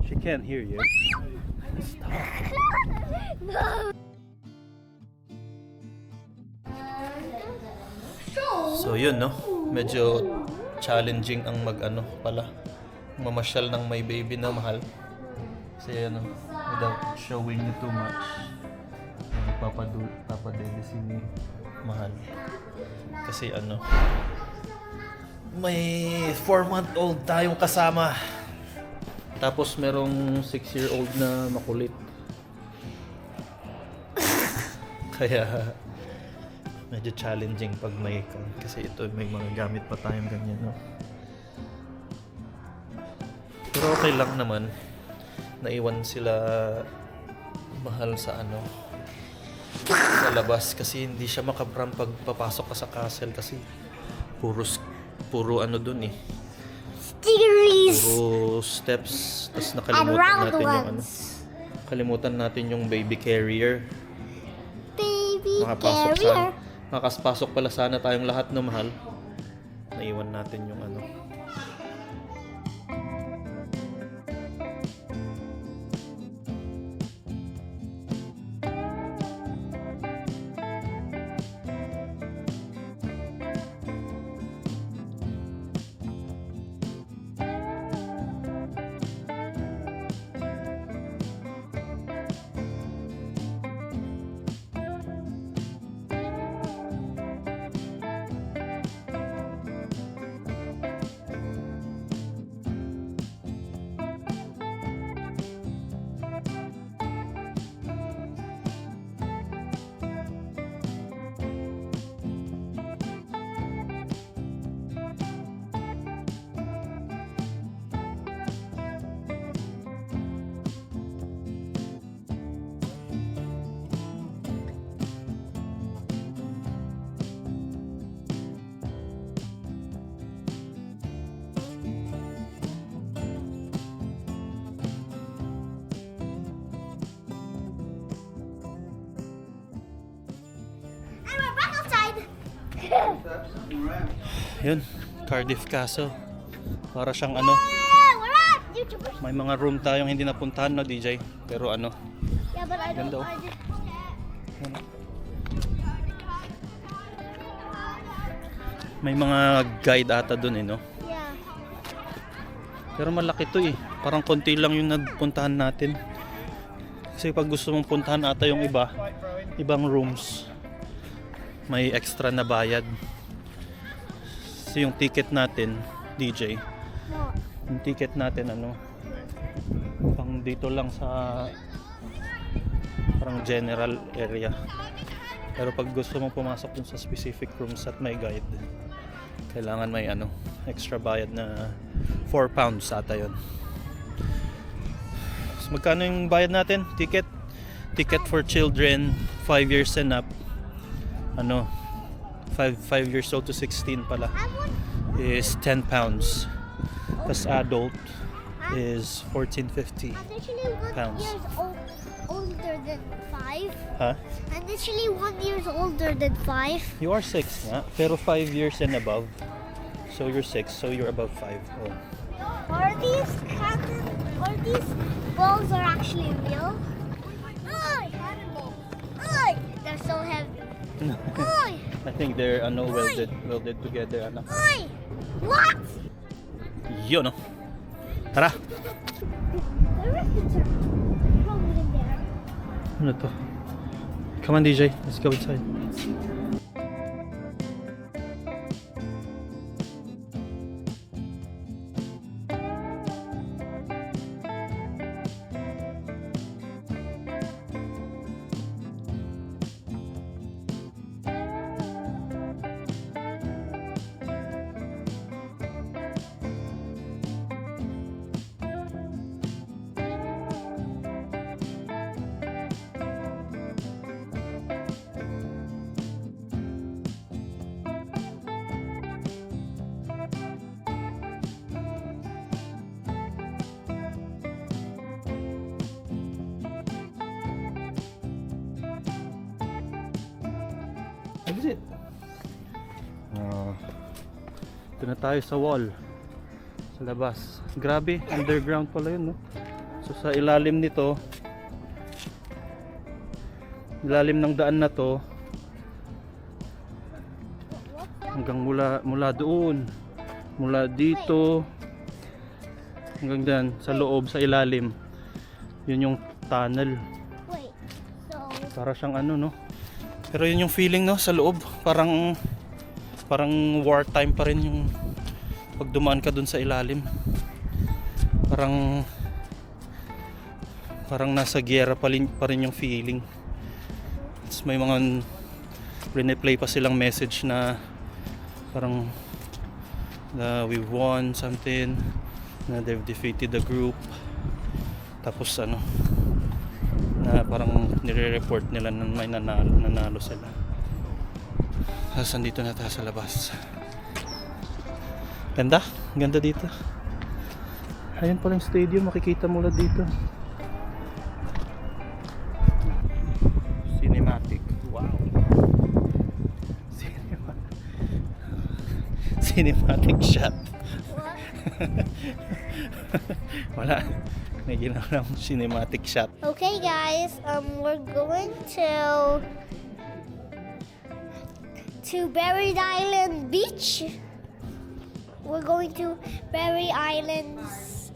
She can't hear you. Stop. No. So yun, no? Medyo challenging ang mamasyal ng may baby na mahal. Kasi without showing you too much, papadede si mahal. Kasi may 4-month-old tayong kasama. Tapos merong 6-year-old na makulit. Kaya medyo challenging pag kasi may mga gamit pa tayong ganyan, no? Pero okay lang naman. Naiwan sila mahal sa sa labas kasi hindi siya makabram pag papasok ka sa castle kasi puro dun eh. Stingeries. Puro steps. Tapos And round kalimutan natin yung baby carrier. Baby carrier. Makapasok pala sana tayong lahat na mahal. Naiwan natin yung Yun, Cardiff Castle. Para siyang may mga room tayong hindi napuntahan, no, DJ? Pero Yeah, but I don't. Ganda, oh. I just. May mga guide ata dun, no? Yeah. Pero malaki to eh. Parang konti lang yung nagpuntahan natin. Kasi pag gusto mong puntahan ata yung ibang rooms, may extra na bayad. Kasi yung ticket natin, DJ, No. yung ticket natin pang dito lang sa parang general area. Pero pag gusto mong pumasok dun sa specific rooms at may guide, kailangan may extra bayad na 4 pounds ata yun. So magkano yung bayad natin? Ticket for children 5 years and up, 5 years old to 16 pala, is 10 pounds. Plus adult is 14.50 pounds. Years older than 5. Huh? I'm literally 1 year older than 5. You are 6 nga, pero 5 years and above. So you're 6, so you're above 5. Oh. Are these balls are actually real? Ay! Ay! They're so heavy. Ay! I think they're welded together, anak. Ay! What? Yun, no? Tara! The records are probably in there. Ano to? Come on, DJ. Let's go inside. Exit. Ito na tayo sa wall. Sa labas. Grabe, underground pala yun, no? So sa ilalim nito, ilalim ng daan na to, hanggang mula doon, mula dito hanggang dyan sa loob, sa ilalim, yun yung tunnel. Wait, so Para siyang ano, no? Pero yun yung feeling, no? Sa loob, parang wartime pa rin yung pag dumaan ka dun sa ilalim. Parang nasa giyera pa rin yung feeling. Tapos may mga replay pa silang message na parang we've won something, na they've defeated the group. Tapos ano, na parang nire-report nila na may nanalo sila. Tapos andito na tayo sa labas. Ganda dito. Ayun pala yung stadium, makikita mula dito. Cinematic. Wow. Cinematic shot. Wala. May ginawa ng cinematic shot. okay, guys, we're going to Buried Island Beach. We're going to Barry Islands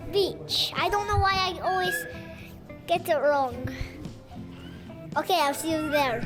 Beach. I don't know why I always get it wrong. Okay, I'll see you there.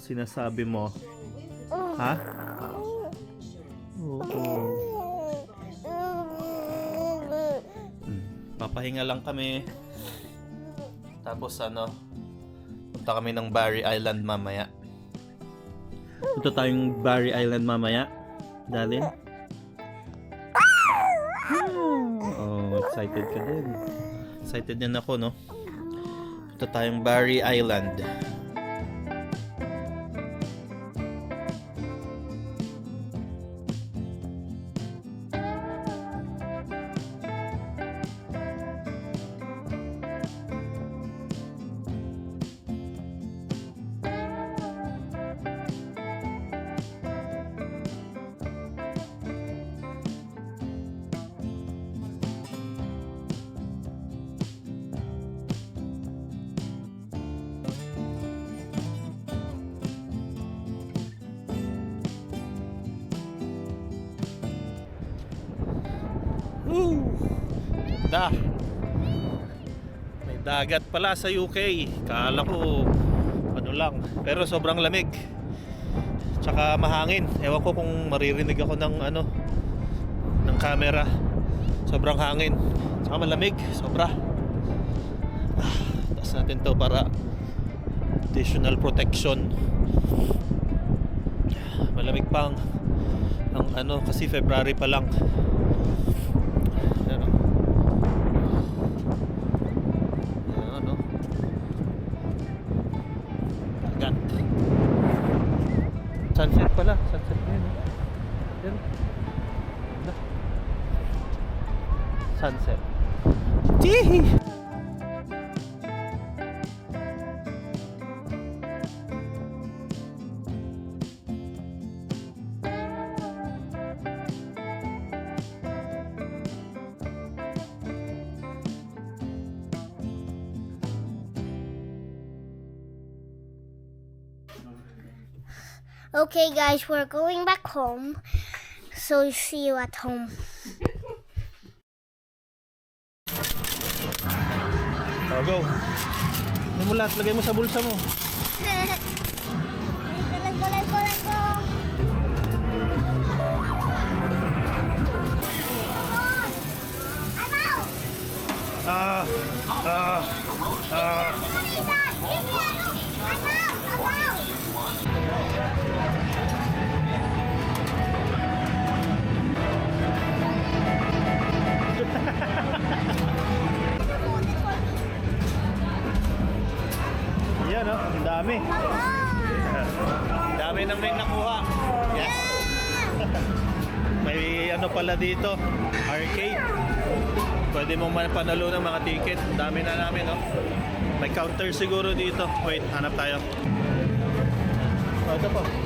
Sinasabi mo, ha? Oo. Papahinga lang kami. Tapos ano, punta kami ng Barry Island mamaya. Punta tayong Barry Island mamaya. Dalin? Oh, excited ka din. Excited din ako, no? Punta tayong Barry Island. Da. May dagat pala sa UK. Kala ko ano lang, pero sobrang lamig. Tsaka mahangin. Ewan ko kung maririnig ako ng ano, ng camera. Sobrang hangin. Tsaka malamig, sobra. Taas natin to para additional protection. Malamig pang ang ano, kasi February pa lang. Sunset pala, sunset na yun. Yan. Sunset. Tee! Okay, guys, we're going back home. So see you at home. Oh, go. Ano mo lahat? Lagay mo sa bulsa mo. Let's go. I'm out. no? Ang dami. Dami namin nakuha. Yes. May ano pala dito, arcade. Pwede mong panalo ng mga ticket. Dami na namin, no? May counter siguro dito. Wait, hanap tayo. Oh, ito po.